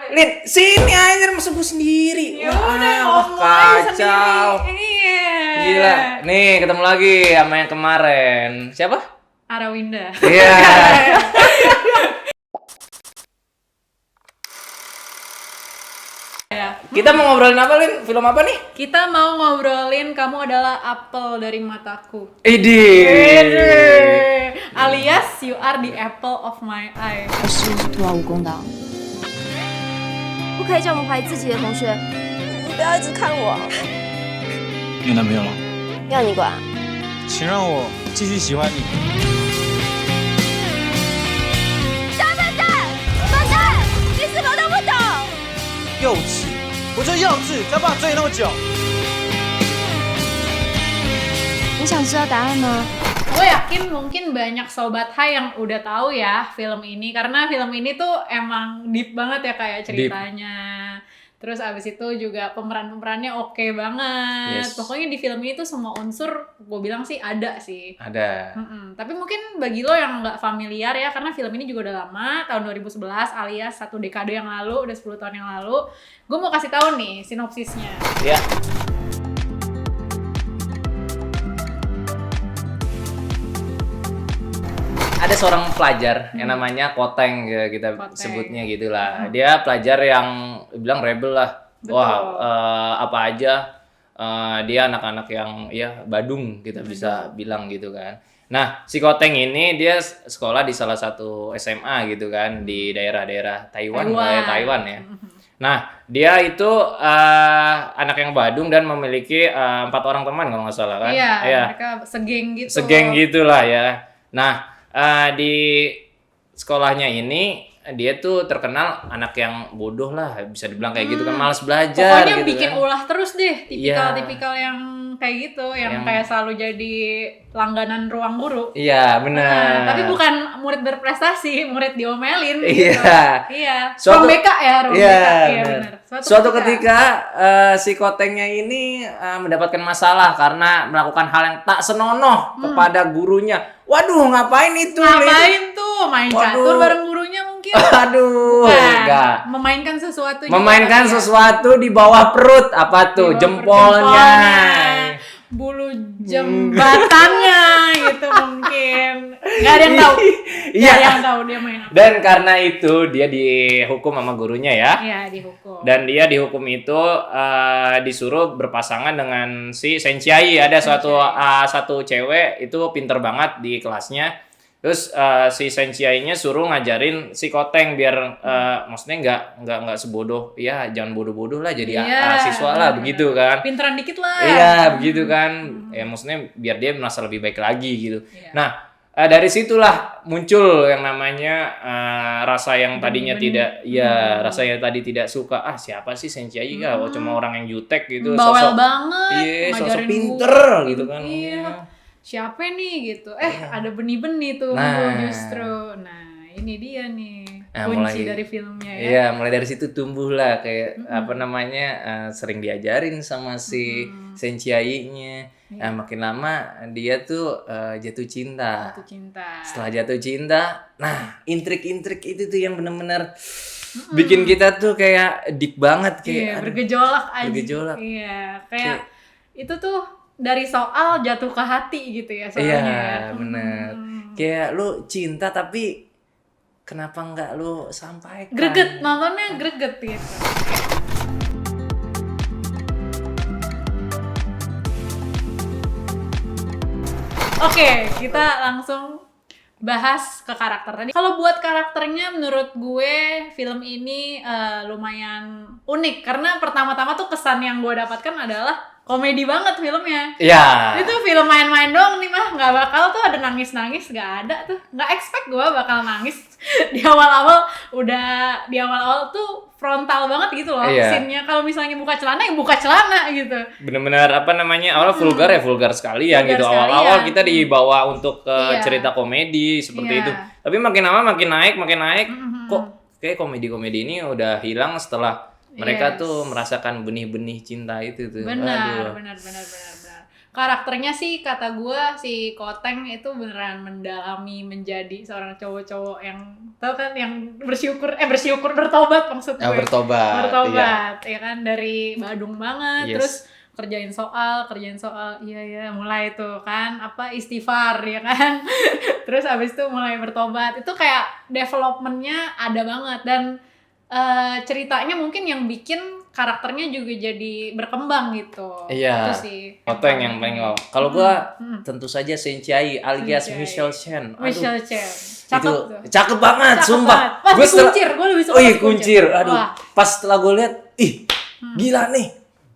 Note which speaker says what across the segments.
Speaker 1: Lin, sini aja masuk gue sendiri.
Speaker 2: Ya udah ngomong aja
Speaker 1: kacau.
Speaker 2: sendiri. Iya.
Speaker 1: Gila. Nih, ketemu lagi sama yang kemarin. Siapa?
Speaker 2: Arawinda.
Speaker 1: Iya.
Speaker 2: Ya.
Speaker 1: Kita mau ngobrolin apa, Lin? Film apa nih?
Speaker 2: Kita mau ngobrolin Kamu Adalah Apel Dari Mataku.
Speaker 1: Idi.
Speaker 2: Alias You Are the Apple of My Eye.
Speaker 3: 我是徒劳无功的。不可以这么怀疑自己的同学，你不要一直看我，
Speaker 4: 有男朋友了？
Speaker 3: 要你管。
Speaker 4: 请让我继续喜欢你。
Speaker 3: 笨蛋，你什么都不懂。
Speaker 4: 幼稚，我就幼稚，才把你追那么久。
Speaker 3: 你想知道答案吗？
Speaker 2: Gue yakin mungkin banyak sobat Hai yang udah tahu ya film ini, karena film ini tuh emang deep banget ya kayak ceritanya. Terus abis itu juga pemeran-pemerannya oke banget.
Speaker 1: Yes.
Speaker 2: Pokoknya di film ini tuh semua unsur gue bilang sih ada sih.
Speaker 1: Ada.
Speaker 2: Tapi mungkin bagi lo yang nggak familiar ya, karena film ini juga udah lama, tahun 2011 alias 1 dekade yang lalu, udah 10 tahun yang lalu. Gue mau kasih tahu nih sinopsisnya.
Speaker 1: Ya. Ada seorang pelajar yang namanya Koteng ya, kita
Speaker 2: Koteng.
Speaker 1: sebutnya gitulah. Dia pelajar yang bilang rebel lah.
Speaker 2: Betul.
Speaker 1: Wah, apa aja dia anak-anak yang ya badung kita bisa bilang gitu kan. Nah, si Koteng ini dia sekolah di salah satu SMA gitu kan di daerah-daerah Taiwan. Taiwan ya. Nah, dia itu anak yang badung dan memiliki 4 orang teman kalau nggak salah kan.
Speaker 2: Iya, mereka segeng gitu.
Speaker 1: Segeng gitulah ya. Nah, di sekolahnya ini dia tuh terkenal anak yang bodoh lah, bisa dibilang kayak gitu kan, malas belajar.
Speaker 2: Pokoknya
Speaker 1: gitu
Speaker 2: bikin
Speaker 1: kan.
Speaker 2: ulah terus deh,
Speaker 1: Iya.
Speaker 2: tipikal yang kayak gitu, yang kayak selalu jadi langganan ruang guru.
Speaker 1: Iya, benar.
Speaker 2: Tapi bukan murid berprestasi, murid diomelin.
Speaker 1: Iya.
Speaker 2: Gitu. Iya.
Speaker 1: Suatu-
Speaker 2: Ruang BK ya, ruang
Speaker 1: Iya,
Speaker 2: BK. Iya,
Speaker 1: benar.
Speaker 2: benar.
Speaker 1: Suatu ketika si Kotengnya ini mendapatkan masalah karena melakukan hal yang tak senonoh kepada gurunya. Waduh, ngapain itu? Lin?
Speaker 2: Ngapain tuh? Main catur
Speaker 1: Waduh.
Speaker 2: bareng gurunya mungkin?
Speaker 1: Aduh,
Speaker 2: Bukan.
Speaker 1: enggak.
Speaker 2: Memainkan sesuatu. juga
Speaker 1: Memainkan
Speaker 2: kali ya.
Speaker 1: sesuatu di bawah perut, apa tuh?
Speaker 2: Di bawah
Speaker 1: Jempolnya.
Speaker 2: Bulu jembatannya gitu mungkin. Gak ada yang tahu.
Speaker 1: Iya.
Speaker 2: Gak ada yang tahu dia main apa.
Speaker 1: Dan karena itu dia dihukum sama gurunya ya.
Speaker 2: Iya, dihukum.
Speaker 1: Dan dia dihukum itu disuruh berpasangan dengan si Senchiai. Ada satu cewek itu pinter banget di kelasnya. Terus si Senchiai-nya suruh ngajarin si Koteng biar maksudnya nggak sebodoh, ya jangan bodoh-bodoh lah jadi siswa lah, begitu kan.
Speaker 2: Pinteran dikit lah.
Speaker 1: Iya, begitu kan. Ya maksudnya biar dia merasa lebih baik lagi gitu.
Speaker 2: Iya.
Speaker 1: Nah, dari situlah muncul yang namanya rasa yang tadinya rasa yang tadi tidak suka. Siapa sih Senchiai? Cuma orang yang jutek gitu.
Speaker 2: Bawel banget.
Speaker 1: Iya, sosok
Speaker 2: ngajarin
Speaker 1: pinter
Speaker 2: guru.
Speaker 1: gitu kan.
Speaker 2: Iya. Siapa nih gitu? Ada benih-benih tuh justru. Nah, ini dia nih kunci dari filmnya ya.
Speaker 1: Iya, mulai dari situ tumbuh lah kayak apa namanya sering diajarin sama si Senchiai-nya. Nah, makin lama dia tuh jatuh cinta.
Speaker 2: Jatuh cinta.
Speaker 1: Setelah jatuh cinta, nah intrik-intrik itu tuh yang bener-bener bikin kita tuh kayak deep banget kayak
Speaker 2: Iya,
Speaker 1: aduh,
Speaker 2: bergejolak aja.
Speaker 1: bergejolak.
Speaker 2: Iya, kayak itu tuh dari soal jatuh ke hati gitu ya soalnya.
Speaker 1: Iya,
Speaker 2: ya.
Speaker 1: bener. Kayak lu cinta tapi kenapa nggak lu sampaikan?
Speaker 2: Greget, nontonnya greget gitu. Oke, kita langsung bahas ke karakter tadi. Kalau buat karakternya menurut gue film ini lumayan unik karena pertama-tama tuh kesan yang gue dapatkan adalah komedi banget filmnya.
Speaker 1: Iya.
Speaker 2: Itu film main-main doang nih mah, nggak bakal tuh ada nangis-nangis, nggak ada tuh. Nggak expect gue bakal nangis di awal-awal tuh frontal banget gitu loh scene-nya. Kalau misalnya buka celana ya buka celana gitu.
Speaker 1: Bener-bener apa namanya awal vulgar ya vulgar sekalian
Speaker 2: Vulgar
Speaker 1: gitu.
Speaker 2: sekalian.
Speaker 1: Awal-awal kita dibawa untuk ke
Speaker 2: Iya.
Speaker 1: cerita komedi seperti
Speaker 2: Iya.
Speaker 1: itu. Tapi makin lama makin naik. Kok kayak komedi-komedi ini udah hilang setelah mereka
Speaker 2: Yes.
Speaker 1: tuh merasakan benih-benih cinta itu tuh.
Speaker 2: Benar,
Speaker 1: Aduh.
Speaker 2: benar. karakternya sih kata gue si Koteng itu beneran mendalami menjadi seorang cowok-cowok yang tau kan yang bertobat maksud gue.
Speaker 1: Bertobat.
Speaker 2: Ya kan dari Badung banget
Speaker 1: Yes.
Speaker 2: terus kerjain soal iya mulai tuh kan apa istighfar ya kan terus abis itu mulai bertobat itu kayak developmentnya ada banget dan ceritanya mungkin yang bikin karakternya juga jadi berkembang gitu.
Speaker 1: Iya.
Speaker 2: Itu sih.
Speaker 1: Koteng yang paling wow. Kalau gua tentu saja Senchai alias
Speaker 2: Senchai.
Speaker 1: Michelle Chen. Aduh,
Speaker 2: Michelle Chen.
Speaker 1: itu
Speaker 2: Cakep tuh.
Speaker 1: cakep banget,
Speaker 2: Cakep
Speaker 1: sumpah.
Speaker 2: banget. Pas
Speaker 1: Gua setelah-
Speaker 2: kuncir, gue lebih suka
Speaker 1: Oh iya
Speaker 2: pas
Speaker 1: kuncir. Aduh,
Speaker 2: Wah.
Speaker 1: pas setelah gue lihat, ih, gila nih.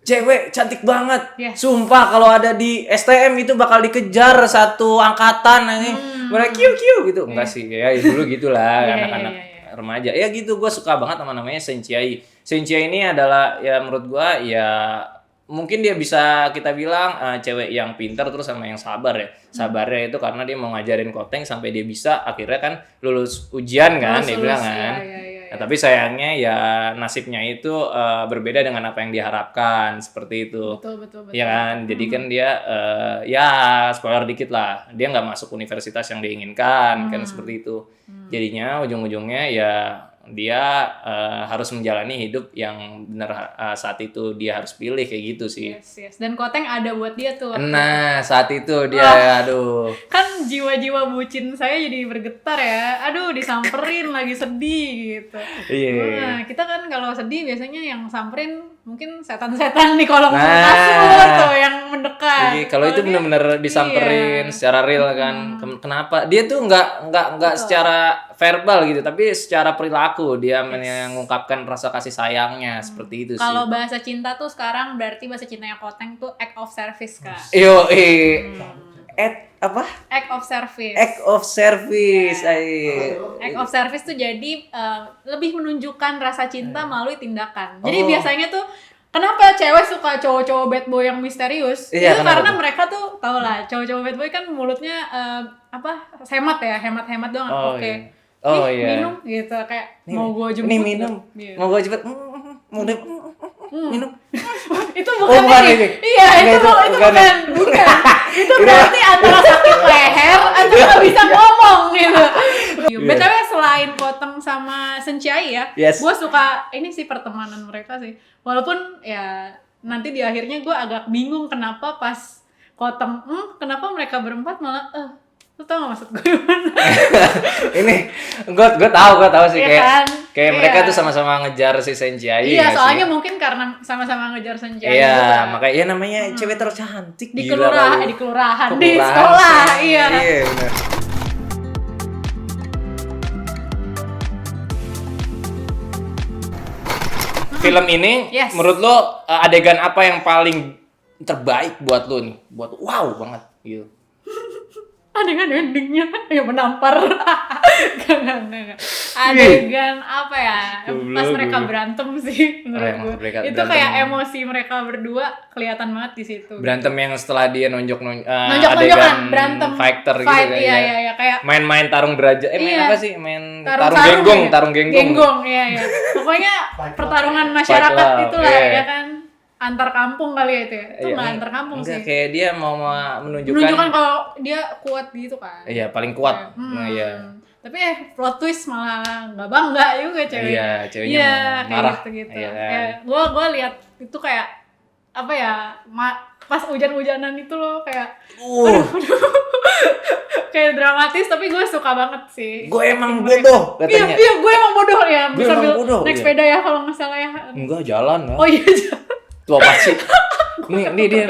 Speaker 1: Cewek cantik banget.
Speaker 2: Yes.
Speaker 1: Sumpah kalau ada di STM itu bakal dikejar satu angkatan ini. Mereka kiu gitu. Enggak sih, ya dulu gitulah
Speaker 2: Iya,
Speaker 1: anak-anak
Speaker 2: iya.
Speaker 1: remaja. Ya gitu, gue suka banget sama namanya Senchai. Senchai ini adalah ya menurut gue ya mungkin dia bisa kita bilang cewek yang pintar terus sama yang sabar ya. Sabarnya itu karena dia mau ngajarin Koteng sampai dia bisa akhirnya kan lulus ujian kan dia bilang kan.
Speaker 2: Iya.
Speaker 1: Nah, tapi sayangnya ya nasibnya itu berbeda dengan apa yang diharapkan seperti itu.
Speaker 2: Betul.
Speaker 1: Iya kan, jadi kan dia ya spoiler dikit lah, dia nggak masuk universitas yang diinginkan kan seperti itu. Jadinya ujung-ujungnya ya dia harus menjalani hidup yang benar saat itu dia harus pilih kayak gitu sih.
Speaker 2: Yes. Dan Koteng ada buat dia tuh.
Speaker 1: Nah saat itu dia aduh.
Speaker 2: Kan jiwa-jiwa bucin saya jadi bergetar ya. Aduh, disamperin lagi sedih gitu.
Speaker 1: Iya.
Speaker 2: Nah, kita kan kalau sedih biasanya yang samperin mungkin setan-setan di kolong
Speaker 1: Nah.
Speaker 2: kasur tuh yang mendekat.
Speaker 1: Iya, kalau itu
Speaker 2: dia-
Speaker 1: benar-benar disamperin
Speaker 2: iya.
Speaker 1: secara real kan. Kenapa? Dia tuh nggak secara verbal gitu, tapi secara perilaku dia mengungkapkan rasa kasih sayangnya seperti itu sih.
Speaker 2: Kalau bahasa cinta tuh sekarang berarti bahasa cintanya Koteng tuh act of service, Kak.
Speaker 1: Yo, apa?
Speaker 2: Act of service.
Speaker 1: Act of service.
Speaker 2: Act of service tuh jadi lebih menunjukkan rasa cinta melalui tindakan. Jadi
Speaker 1: Oh.
Speaker 2: biasanya tuh kenapa cewek suka cowok-cowok bad boy yang misterius?
Speaker 1: Iya,
Speaker 2: Itu
Speaker 1: kenapa
Speaker 2: karena
Speaker 1: tuh?
Speaker 2: mereka tuh tau lah cowok-cowok bad boy kan mulutnya hemat doang.
Speaker 1: Oh,
Speaker 2: Oke.
Speaker 1: iya. Oh,
Speaker 2: Nih,
Speaker 1: iya.
Speaker 2: minum gitu kayak mau gue jemput.
Speaker 1: Nih minum.
Speaker 2: gitu. Iya.
Speaker 1: Mau gue cepet. Mau deh. Minum.
Speaker 2: Itu
Speaker 1: Oh,
Speaker 2: bukan
Speaker 1: bukan
Speaker 2: ini.
Speaker 1: ini.
Speaker 2: Iya,
Speaker 1: Enggak,
Speaker 2: itu
Speaker 1: itu bukan.
Speaker 2: bukan. Itu berarti antara sakit leher atau nggak bisa ngomong gitu. BTW selain Koteng sama Senchai ya,
Speaker 1: Yes.
Speaker 2: gue suka ini sih pertemanan mereka sih. Walaupun ya nanti di akhirnya gue agak bingung kenapa pas Koteng, kenapa mereka berempat malah lu tau gak maksud gue gimana?
Speaker 1: Ini gue tahu sih
Speaker 2: Iya
Speaker 1: kayak
Speaker 2: kan?
Speaker 1: kayak
Speaker 2: Iya.
Speaker 1: mereka tuh sama-sama ngejar si Senchai.
Speaker 2: Iya,
Speaker 1: nggak
Speaker 2: soalnya
Speaker 1: sih?
Speaker 2: mungkin karena sama-sama ngejar Senchai
Speaker 1: Iya,
Speaker 2: juga.
Speaker 1: makanya ya namanya cewek tercantik
Speaker 2: Di
Speaker 1: gila
Speaker 2: kelurahan,
Speaker 1: kali.
Speaker 2: di kelurahan,
Speaker 1: Kok
Speaker 2: di
Speaker 1: kelurahan
Speaker 2: sekolah,
Speaker 1: sih?
Speaker 2: iya.
Speaker 1: Iya, benar. Film ini
Speaker 2: Yes.
Speaker 1: menurut lo adegan apa yang paling terbaik buat lo nih? Buat wow banget gitu.
Speaker 2: Adegan endingnya yang menampar. Enggak. Adegan apa ya? Pas
Speaker 1: Goblok,
Speaker 2: mereka
Speaker 1: goblok.
Speaker 2: berantem sih menurut
Speaker 1: emang
Speaker 2: gue.
Speaker 1: mereka
Speaker 2: Itu
Speaker 1: berantem.
Speaker 2: kayak emosi mereka berdua kelihatan banget di situ.
Speaker 1: Berantem yang setelah dia
Speaker 2: Nonjok-nonjokan,
Speaker 1: adegan
Speaker 2: berantem
Speaker 1: fighter gitu
Speaker 2: fight,
Speaker 1: kan
Speaker 2: iya,
Speaker 1: ya.
Speaker 2: iya, kayak
Speaker 1: Main-main tarung derajat. Main
Speaker 2: Iya.
Speaker 1: apa sih? Main
Speaker 2: tarung
Speaker 1: tarung genggong.
Speaker 2: Genggong, iya. Pokoknya pertarungan masyarakat
Speaker 1: love,
Speaker 2: itulah
Speaker 1: iya.
Speaker 2: ya kan. Antar kampung kali ya itu ya. Itu
Speaker 1: Iya,
Speaker 2: nggak antar kampung
Speaker 1: enggak,
Speaker 2: sih.
Speaker 1: kayak dia mau
Speaker 2: Menunjukkan kalau dia kuat gitu kan.
Speaker 1: iya paling kuat. Nah, iya.
Speaker 2: Tapi plot twist malah nggak bangga juga ceweknya.
Speaker 1: Iya, ceweknya
Speaker 2: Iya,
Speaker 1: marah.
Speaker 2: kayak gitu-gitu.
Speaker 1: Iya kan.
Speaker 2: Kayak gua lihat itu kayak apa ya? Pas hujan-hujanan itu loh kayak kayak dramatis tapi gue suka banget sih.
Speaker 1: Gue emang bodoh katanya.
Speaker 2: Iya, gue emang bodoh ya.
Speaker 1: Gue
Speaker 2: Bisa
Speaker 1: emang
Speaker 2: sambil
Speaker 1: bodoh,
Speaker 2: naik
Speaker 1: iya.
Speaker 2: sepeda ya kalau nggak salah ya.
Speaker 1: Enggak jalan lah.
Speaker 2: Oh iya.
Speaker 1: Tuh apa sih? Nih dia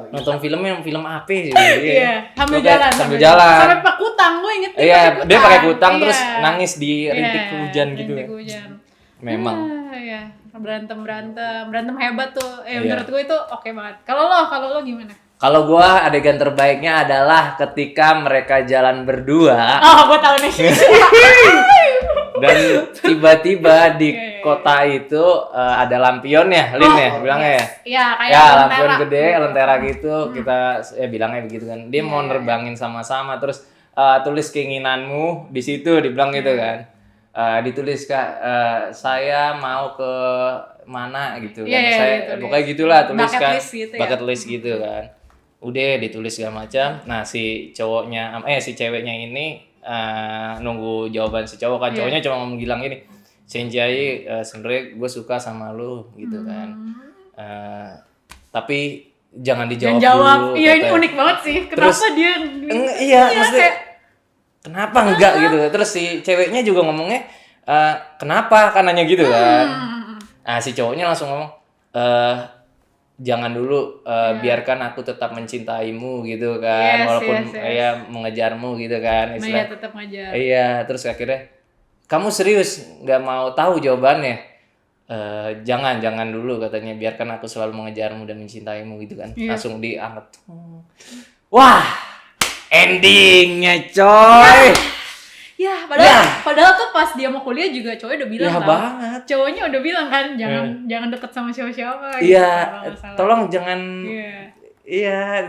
Speaker 1: nonton film apa sih?
Speaker 2: Iya, sambil
Speaker 1: Oke,
Speaker 2: jalan.
Speaker 1: sambil jalan.
Speaker 2: Sampai pakai kutang, gue inget
Speaker 1: Iya, dia pakai kutang
Speaker 2: Iya.
Speaker 1: terus nangis di rintik
Speaker 2: Iya,
Speaker 1: hujan gitu.
Speaker 2: rintik hujan.
Speaker 1: Memang.
Speaker 2: Iya, berantem hebat tuh.
Speaker 1: Iya.
Speaker 2: Menurut gue itu oke banget. Kalau lo gimana?
Speaker 1: Kalau gua adegan terbaiknya adalah ketika mereka jalan berdua
Speaker 2: Oh, gue tahu nih.
Speaker 1: dan tiba-tiba di
Speaker 2: Iya, iya,
Speaker 1: kota itu ada lampion ya, Lin ya, bilangnya ya.
Speaker 2: Iya, kayak
Speaker 1: Ya,
Speaker 2: lentera.
Speaker 1: lampion gede, lentera gitu, kita bilangnya begitu kan. Dia mau nerbangin sama-sama, terus tulis keinginanmu di situ, dibilang gitu kan. Ditulis Kak, saya mau ke mana gitu kan.
Speaker 2: Iya, iya,
Speaker 1: Saya
Speaker 2: ditulis.
Speaker 1: pokoknya gitulah tulis
Speaker 2: Bucket
Speaker 1: kan.
Speaker 2: list gitu ya.
Speaker 1: Bucket list gitu kan. udah ditulis segala macam. Nah si ceweknya ini nunggu jawaban si cowok kan. Cowoknya cuma ngomong bilang gini, Senjai sebenarnya gue suka sama lu gitu kan. Tapi jangan dijawab
Speaker 2: jawab.
Speaker 1: dulu.
Speaker 2: Iya ini unik banget sih. Kenapa
Speaker 1: Terus,
Speaker 2: dia?
Speaker 1: Iya maksudnya
Speaker 2: kayak,
Speaker 1: kenapa enggak gitu. Terus si ceweknya juga ngomongnya kenapa kan nanya gitu kan. Nah si cowoknya langsung ngomong jangan dulu biarkan aku tetap mencintaimu gitu kan. Walaupun ya mengejarmu gitu kan.
Speaker 2: Iya tetap ngejar.
Speaker 1: Iya terus akhirnya kamu serius nggak mau tahu jawabannya? Jangan dulu katanya, biarkan aku selalu mengejarmu dan mencintaimu gitu kan. Langsung diangkat. Wah, endingnya coy.
Speaker 2: Ya, padahal tuh pas dia mau kuliah juga cowoknya udah bilang
Speaker 1: Ya
Speaker 2: tau.
Speaker 1: banget.
Speaker 2: Cowoknya udah bilang kan jangan deket sama siapa-siapa.
Speaker 1: Iya,
Speaker 2: gitu,
Speaker 1: tolong jangan. Iya,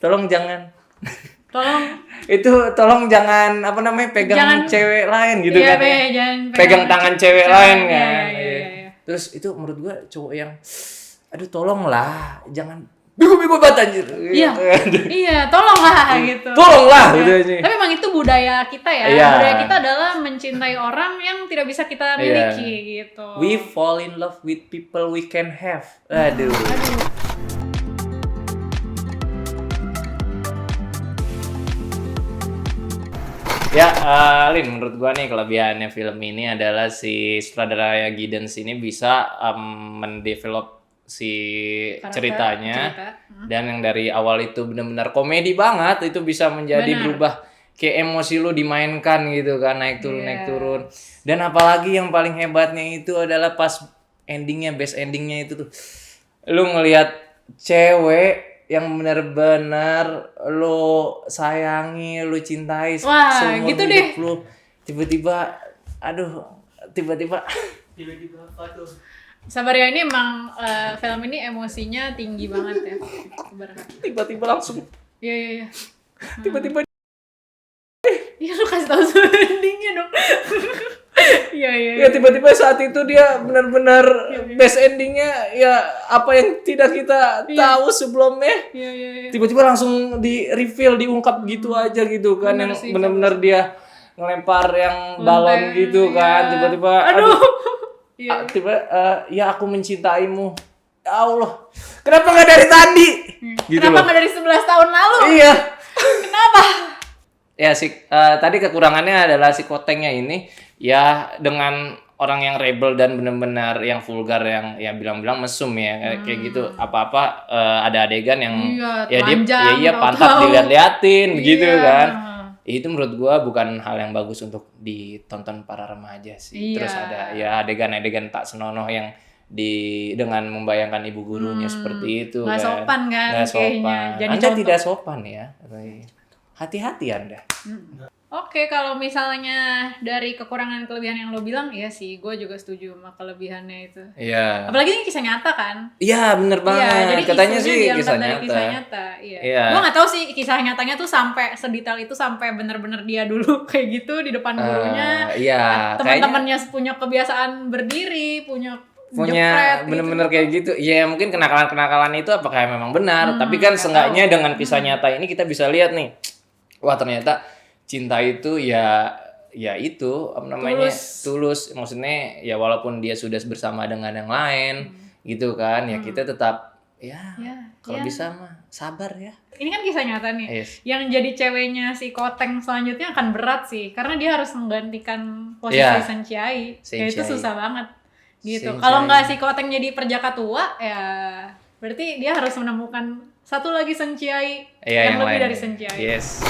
Speaker 1: tolong jangan. Tolong jangan pegang cewek lain gitu kan. Pegang tangan cewek lain kan.
Speaker 2: Iya.
Speaker 1: Terus itu menurut gua cowok yang aduh tolonglah, jangan bego-bego banget anjir.
Speaker 2: Iya, tolonglah gitu.
Speaker 1: Tolonglah gitu aja.
Speaker 2: Tapi memang itu budaya kita ya.
Speaker 1: Iya.
Speaker 2: Budaya kita adalah mencintai orang yang tidak bisa kita miliki gitu.
Speaker 1: We fall in love with people we can have. Aduh. Ya, Lin, menurut gua nih kelebihannya film ini adalah si sutradara Giddens ini bisa mendevelop si ceritanya. Dan yang dari awal itu benar-benar komedi banget, itu bisa menjadi berubah kayak emosi lu dimainkan gitu kan, naik turun. Dan apalagi yang paling hebatnya itu adalah pas best endingnya itu tuh lu ngelihat cewek yang benar-benar lu sayangi, lu cintai seumur
Speaker 2: gitu
Speaker 1: hidup
Speaker 2: deh.
Speaker 1: lu, tiba-tiba apa tuh?
Speaker 2: Sabar ya, ini emang film ini emosinya tinggi banget ya.
Speaker 1: Tiba-tiba langsung.
Speaker 2: Iya.
Speaker 1: Tiba-tiba.
Speaker 2: Iya lu kasih tahu endingnya dong. Iya.
Speaker 1: Ya tiba-tiba saat itu dia benar-benar best endingnya ya apa yang tidak kita tahu sebelumnya.
Speaker 2: Iya.
Speaker 1: Tiba-tiba langsung di reveal, diungkap gitu aja gitu kan.
Speaker 2: Bener
Speaker 1: Yang
Speaker 2: sih,
Speaker 1: benar-benar dia ngelempar yang balon gitu kan. Tiba-tiba
Speaker 2: aduh.
Speaker 1: Ya aku mencintaimu. Ya Allah. Kenapa nggak dari tadi? Gitu
Speaker 2: Kenapa
Speaker 1: loh.
Speaker 2: nggak dari 11 tahun lalu?
Speaker 1: Iya.
Speaker 2: Kenapa?
Speaker 1: Ya tadi kekurangannya adalah si Kotengnya ini ya dengan orang yang rebel dan benar-benar yang vulgar yang ya bilang-bilang mesum ya kayak gitu apa-apa ada adegan yang dia pantat dilihat-liatin gitu kan. Itu menurut gua bukan hal yang bagus untuk ditonton para remaja sih. Terus ada ya adegan-adegan tak senonoh yang dengan membayangkan ibu gurunya seperti itu.
Speaker 2: Nggak sopan kan?
Speaker 1: Nggak sopan.
Speaker 2: Jadi
Speaker 1: Anda tidak sopan ya. Hati-hati Anda.
Speaker 2: Oke, kalau misalnya dari kekurangan kelebihan yang lo bilang, iya sih, gue juga setuju sama kelebihannya itu.
Speaker 1: Iya.
Speaker 2: Apalagi ini kisah nyata kan?
Speaker 1: Iya, bener banget.
Speaker 2: Iya, jadi
Speaker 1: katanya sih
Speaker 2: kisah
Speaker 1: kisah
Speaker 2: nyata. Iya.
Speaker 1: Iya.
Speaker 2: Gue nggak tahu sih kisah nyatanya tuh sampai sedetail itu, sampai bener-bener dia dulu kayak gitu di depan gurunya.
Speaker 1: Iya.
Speaker 2: Teman-temannya punya kebiasaan berdiri, punya
Speaker 1: bener-bener kayak gitu. Iya, mungkin kenakalan-kenakalan itu apakah memang benar? Tapi kan seenggaknya dengan kisah nyata ini kita bisa lihat nih. Wah, ternyata cinta itu ya itu tulus. Maksudnya ya walaupun dia sudah bersama dengan yang lain gitu kan, ya kita tetap kalau bisa mah sabar ya.
Speaker 2: Ini kan kisah nyata nih.
Speaker 1: Yes.
Speaker 2: Yang jadi ceweknya si Koteng selanjutnya akan berat sih, karena dia harus menggantikan posisi Senchiai. Ya itu susah banget gitu. Kalau nggak si Koteng jadi perjaka tua ya berarti dia harus menemukan satu lagi Senchiai yang lebih dari Senchiai.
Speaker 1: Yes.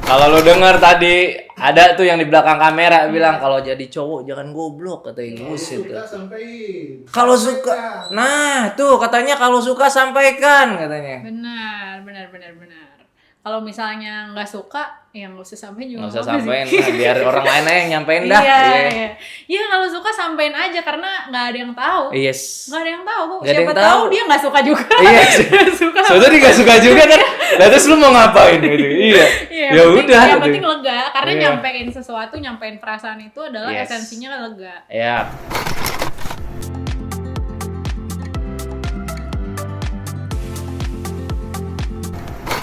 Speaker 1: Kalau lo denger tadi ada tuh yang di belakang kamera bilang kalau jadi cowok jangan goblok katanya buset. Kalau suka, nah tuh katanya kalau suka sampaikan katanya.
Speaker 2: Benar. Kalau misalnya nggak suka, ya nggak usah sampein juga.
Speaker 1: Nggak usah sampein, biar orang lain aja yang nyampein dah.
Speaker 2: Iya kalau suka sampein aja karena nggak ada yang tahu.
Speaker 1: Yes.
Speaker 2: Nggak ada yang tahu.
Speaker 1: Nggak ada
Speaker 2: Siapa
Speaker 1: yang
Speaker 2: tahu
Speaker 1: tahu
Speaker 2: dia nggak suka juga.
Speaker 1: Iya.
Speaker 2: Suka.
Speaker 1: Soalnya dia nggak suka juga kan. Lah terus lu mau ngapain gitu? Iya. Ya udah.
Speaker 2: Yang penting lega karena nyampein sesuatu, nyampein perasaan itu adalah esensinya lega.
Speaker 1: Ya.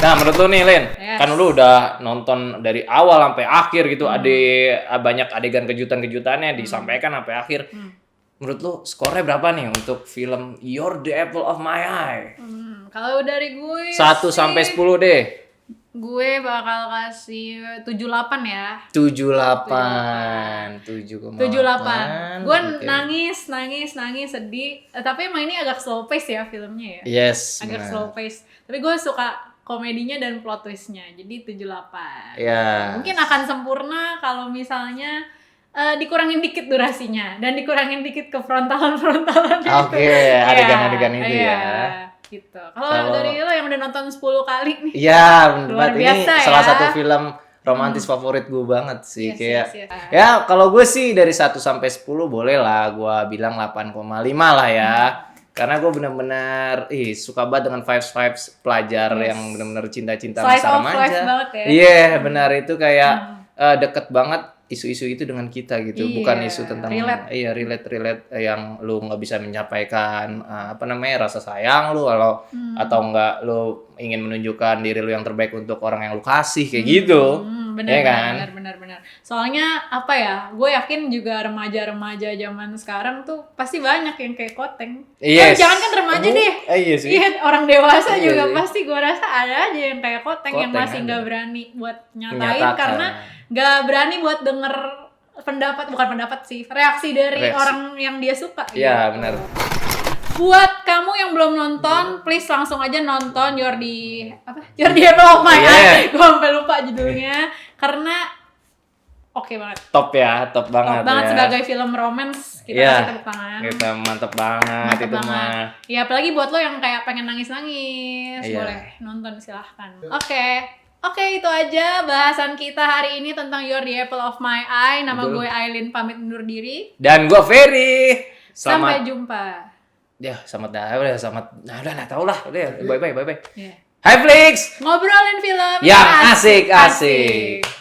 Speaker 1: Nah, menurut lu nih, Lin,
Speaker 2: Yes.
Speaker 1: kan lu udah nonton dari awal sampai akhir gitu, banyak adegan kejutan-kejutannya disampaikan sampai akhir. Menurut lu skornya berapa nih untuk film You're the Apple of My Eye?
Speaker 2: Kalau dari gue
Speaker 1: 1
Speaker 2: sih,
Speaker 1: sampai 10 deh.
Speaker 2: gue bakal kasih 78 ya.
Speaker 1: 78. 7,8.
Speaker 2: 78. Gue
Speaker 1: Oke.
Speaker 2: nangis, sedih. Tapi emang ini agak slow pace ya filmnya ya.
Speaker 1: Yes.
Speaker 2: Agak
Speaker 1: benar.
Speaker 2: slow pace. Tapi gue suka komedinya dan plot twistnya. Jadi 78.
Speaker 1: Ya.
Speaker 2: Mungkin akan sempurna kalau misalnya dikurangin dikit durasinya dan dikurangin dikit ke frontalan
Speaker 1: Oke, adegan-adegan itu ya.
Speaker 2: Gitu. Kalau dari lo yang udah nonton 10 kali nih.
Speaker 1: Iya,
Speaker 2: Luar
Speaker 1: benar. Ini
Speaker 2: biasa ya.
Speaker 1: salah satu film romantis favorit gue banget sih.
Speaker 2: Yes,
Speaker 1: Kayak
Speaker 2: yes.
Speaker 1: ya kalau gue sih dari 1 sampai 10 boleh lah gue bilang 8,5 lah ya. Karena gue benar-benar suka banget dengan vibes pelajar yang benar-benar cinta-cinta
Speaker 2: Slice
Speaker 1: masa
Speaker 2: of life
Speaker 1: remaja.
Speaker 2: banget ya.
Speaker 1: Iya, benar itu kayak deket banget isu-isu itu dengan kita gitu,
Speaker 2: Iya,
Speaker 1: bukan isu tentang
Speaker 2: relate.
Speaker 1: relate yang lu nggak bisa menyampaikan rasa sayang lu atau enggak lu ingin menunjukkan diri lu yang terbaik untuk orang yang lu kasih kayak gitu.
Speaker 2: Benar,
Speaker 1: ya kan?
Speaker 2: benar. Soalnya apa ya? Gue yakin juga remaja-remaja zaman sekarang tuh pasti banyak yang kayak Koteng.
Speaker 1: Yes.
Speaker 2: Jangan kan remaja deh.
Speaker 1: Iya sih.
Speaker 2: Iya, orang dewasa
Speaker 1: Iya
Speaker 2: juga
Speaker 1: sih.
Speaker 2: pasti gue rasa ada aja yang kayak Koteng yang
Speaker 1: Koteng
Speaker 2: masih
Speaker 1: ada.
Speaker 2: nggak berani buat nyatain
Speaker 1: Menyatakan.
Speaker 2: karena nggak berani buat denger bukan pendapat sih, reaksi dari
Speaker 1: Reaksi.
Speaker 2: orang yang dia suka.
Speaker 1: Iya,
Speaker 2: gitu.
Speaker 1: benar.
Speaker 2: Buat kamu yang belum nonton, please langsung aja nonton You're the Apple of My
Speaker 1: Yeah.
Speaker 2: Eye. Gue sampai lupa judulnya karena oke banget.
Speaker 1: Top ya, top banget.
Speaker 2: Top banget
Speaker 1: ya.
Speaker 2: sebagai film romance kita
Speaker 1: Iya.
Speaker 2: kasih tepuk tangan.
Speaker 1: Kita mantep banget
Speaker 2: Mantep
Speaker 1: itu
Speaker 2: banget.
Speaker 1: mah.
Speaker 2: Ya apalagi buat lo yang kayak pengen nangis-nangis,
Speaker 1: Iya.
Speaker 2: boleh nonton silahkan. Oke, itu aja bahasan kita hari ini tentang You're the Apple of My Eye. Nama
Speaker 1: Betul.
Speaker 2: gue Aileen, pamit undur diri.
Speaker 1: Dan gue Ferry.
Speaker 2: Sampai jumpa.
Speaker 1: Ya, udah lah tau lah. Udah, bye bye.
Speaker 2: Yeah.
Speaker 1: Hi Flix.
Speaker 2: Ngobrolin film
Speaker 1: Yang asik-asik.